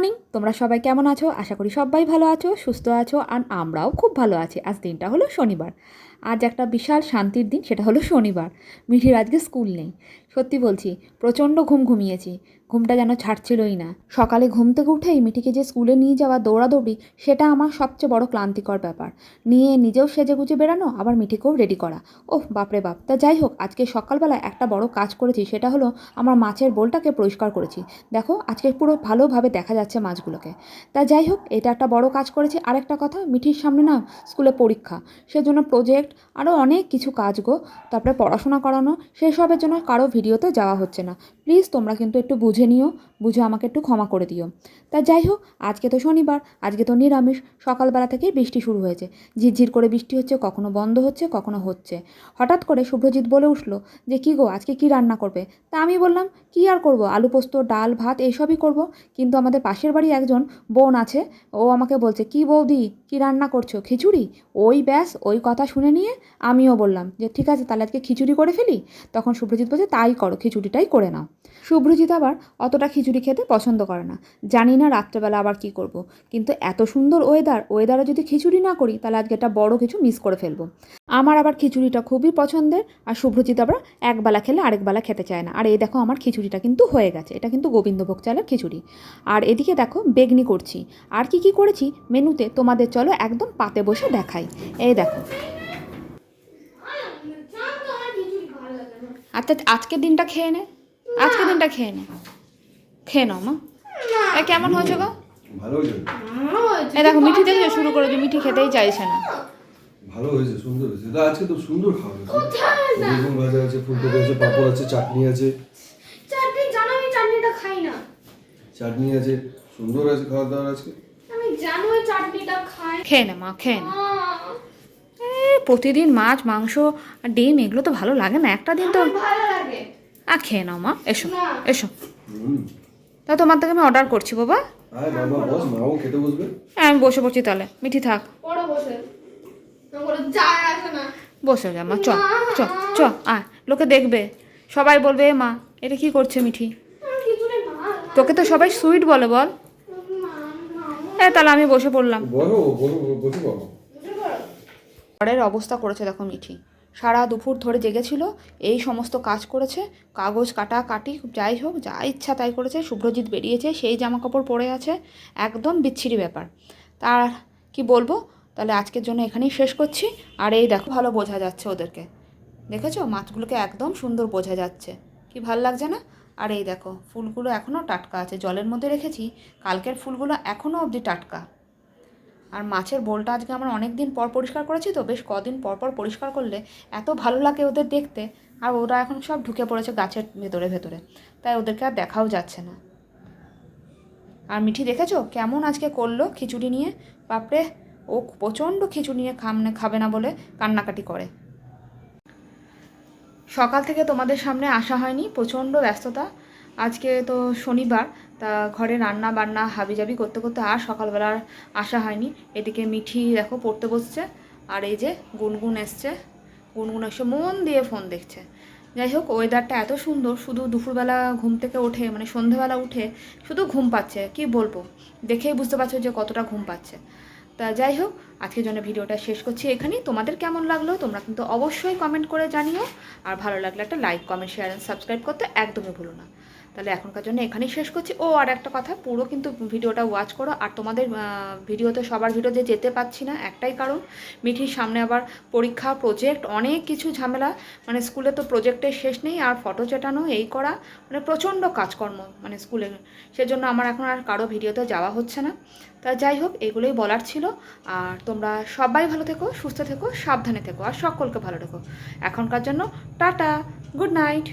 Morning, তোমরা সবাই কেমন আছো? আশা করি সবাই ভালো আছো, সুস্থ আছো, আর আমরাও খুব ভালো আছি। আজ দিনটা হলো শনিবার। আজ একটা বিশাল শান্তির দিন, সেটা হলো শনিবার। মিঠির আজকে স্কুল নেই। সত্যি বলছি, প্রচণ্ড ঘুমিয়েছি। ঘুমটা যেন ছাড়ছিলই না। সকালে ঘুম থেকে উঠেই মিঠিকে যে স্কুলে নিয়ে যাওয়া দৌড়াদৌড়ি, সেটা আমার সবচেয়ে বড় ক্লান্তিকর ব্যাপার। নিয়ে নিজেও সেজে গুজে বেরানো, আবার মিঠিকেও রেডি করা। ওহ বাপরে বাপ! তা যাই হোক, আজকে সকালবেলা একটা বড় কাজ করেছি, সেটা হলো আমার মাছের বোলটাকে পরিষ্কার করেছি। দেখো, আজকে পুরো ভালোভাবে দেখা যাচ্ছে মাছগুলোকে। তা যাই হোক, এটা একটা বড় কাজ করেছি। আরেকটা কথা, মিঠির সামনে না স্কুলে পরীক্ষা, সেজন্য প্রজেক্ট, আরও অনেক কিছু কাজ গো। তারপরে পড়াশোনা করানো, সেসবের জন্য কারো ভিডিওতে যাওয়া হচ্ছে না। প্লিজ তোমরা কিন্তু একটু বুঝে নিও, বুঝে আমাকে একটু ক্ষমা করে দিও। তা যাই হোক, আজকে তো শনিবার, আজকে তো নিরামিষ। সকালবেলা থেকেই বৃষ্টি শুরু হয়েছে, ঝিরঝির করে বৃষ্টি হচ্ছে, কখনো বন্ধ হচ্ছে কখনো হচ্ছে। হঠাৎ করে শুভ্রজিৎ বলে উঠলো যে কী গো, আজকে কি রান্না করবে? তা আমি বললাম, কী আর করবো, আলু পোস্ত, ডাল, ভাত এইসবই করব। কিন্তু আমাদের পাশের বাড়ি একজন বোন আছে, ও আমাকে বলছে, কি বৌদি, কি রান্না করছো, খিচুড়ি? ওই ব্যাস, ওই কথা শুনে নিয়ে আমিও বললাম যে ঠিক আছে, তাহলে আজকে খিচুড়ি করে ফেলি। তখন শুভ্রজিৎ বলছে, তাই করো, খিচুড়িটাই করে নাও। শুভ্রজিৎ আবার অতটা খিচুড়ি খেতে পছন্দ করে না। জানি না রাত্রেবেলা আবার কি করব। কিন্তু এত সুন্দর ওয়েদারে যদি খিচুড়ি না করি, তাহলে আজকে একটা বড় কিছু মিস করে ফেলবো। আমার আবার খিচুড়িটা খুবই পছন্দের, আর শুভ্রজিৎ আবার একবেলা খেলে আরেকবেলা খেতে চায় না। আর এই দেখো, আমার খিচুড়িটা কিন্তু হয়ে গেছে। এটা কিন্তু গোবিন্দভোগ চালের খিচুড়ি। আর এদিকে দেখো, বেগনি করছি। আর কি কি করেছি মেনুতে তোমাদের চলো একদম পাতে বসে দেখাই। এই দেখো, আচ্ছা আজকের দিনটা খেয়ে নে, আজকের দিনটা খেয়ে নে, খেয়ে নাও মা। কেমন হয়েছে গো? ভালো হয়েছে। এই দেখো, মিঠি দেখলে শুরু করে যে মিঠি খেতেই চাইছে না। ভালো হয়েছে, সুন্দর হয়েছে। তা আজকে তো সুন্দর খাওয়া হয়েছে। বেগুন ভাজা আছে, ফুলকপি আছে, পাঁপড় আছে, চাটনি আছে। চাটনি জানো, আমি চাটনিটা খাই না। চাটনি আছে, সুন্দর আছে খাওয়া দাওয়া আজকে। আমি জানো ওই চাটনিটা খাই। খেয়ে নে মা, খেয়ে নে। প্রতিদিন মাছ, মাংস আর ডিম এগুলো তো ভালো লাগে না, একটা দিন তো ভালো লাগে। খেয়ে নাও মা, এসো না। এসো। তা তোমার থেকে আমি অর্ডার করছি বাবা। আয় বাবা, বস, মাও খেতে বসবে। আমি বসে পড়ছি তাহলে, মিঠি থাক। পড়ো বসে। আমার যায় আসে না। বসে যা মা, চ চ চ, আয়, লোকে দেখবে, সবাই বলবে এ মা এটা কি করছে মিঠি। খিচুড়ি ভালো। তোকে তো সবাই সুইট বলে, বল। তাহলে আমি বসে পড়লাম। বলো, বসে বাবা। ঘরের অবস্থা করেছে দেখো মিঠি। সারা দুপুর ধরে জেগেছিল, এই সমস্ত কাজ করেছে, কাগজ কাটা কাটি, যাই হোক, যা ইচ্ছা তাই করেছে। শুভ্রজিৎ বেরিয়েছে, সেই জামা কাপড় পরে আছে, একদম বিচ্ছিরি ব্যাপার। তার কি বলবো, তাহলে আজকের জন্য এখানেই শেষ করছি। আর এই দেখো, ভালো বোঝা যাচ্ছে ওদেরকে, দেখেছো মাছগুলোকে একদম সুন্দর বোঝা যাচ্ছে, কি ভাল লাগছে না? আর এই দেখো, ফুলগুলো এখনও টাটকা আছে, জলের মধ্যে রেখেছি, কালকের ফুলগুলো এখনও অবধি টাটকা। আর মাছের বোলটা আজকে আমরা অনেক দিন পর পরিষ্কার করেছি, তো বেশ কদিন পর পর পরিষ্কার করলে এত ভালো লাগে ওদের দেখতে। আর ওরা এখন সব ঢুকে পড়েছে গাছের ভেতরে ভেতরে, তাই ওদেরকে আর দেখাও যাচ্ছে না। আর মিঠি দেখেছো কেমন আজকে করলো খিচুড়ি নিয়ে? বাপরে, ও প্রচণ্ড খিচুড়ি নিয়ে খাবে না বলে কান্নাকাটি করে। সকাল থেকে তোমাদের সামনে আসা হয়নি, প্রচণ্ড ব্যস্ততা। আজকে তো শনিবার, তা ঘরে রান্না বান্না হাবিজাবি করতে করতে আর সকালবেলা আসা হয়নি। এদিকে মিঠি দেখো পড়তে বসছে, আর এই যে গুনগুন এসছে, গুনগুন এসে মন দিয়ে ফোন দেখছে। যাই হোক, ওয়েদারটা এত সুন্দর, শুধু দুপুরবেলা ঘুম থেকে ওঠে, মানে সন্ধেবেলা উঠে শুধু ঘুম পাচ্ছে, কি বলবো, দেখেই বুঝতে পারছো যে কতটা ঘুম পাচ্ছে। তা যাই হোক, আজকের জন্য ভিডিওটা শেষ করছি এখানেই। তোমাদের কেমন লাগলো তোমরা কিন্তু অবশ্যই কমেন্ট করে জানিও। আর ভালো লাগলে একটা like, comment, share and subscribe করতে একদমই ভুলো না। তাহলে এখনকার জন্য এখানেই শেষ করছি। ও আর একটা কথা, পুরো কিন্তু ভিডিওটা ওয়াচ করো। আর তোমাদের ভিডিওতে সবার ভিডিওতে যেতে পারছি না, একটাই কারণ, মিঠির সামনে আবার পরীক্ষা, প্রজেক্ট, অনেক কিছু ঝামেলা। মানে স্কুলে তো প্রজেক্টের শেষ নেই, আর ফটো চেটানো, এই করা, মানে প্রচণ্ড কাজকর্ম মানে স্কুলে। সেজন্য আমার এখন আর কারো ভিডিওতে যাওয়া হচ্ছে না। তা যাই হোক, এগুলোই বলার ছিল। আর তোমরা সবাই ভালো থেকো, সুস্থ থেকো, সাবধানে থেকো, আর সকলকে ভালো রেখো। এখনকার জন্য টাটা, গুড নাইট।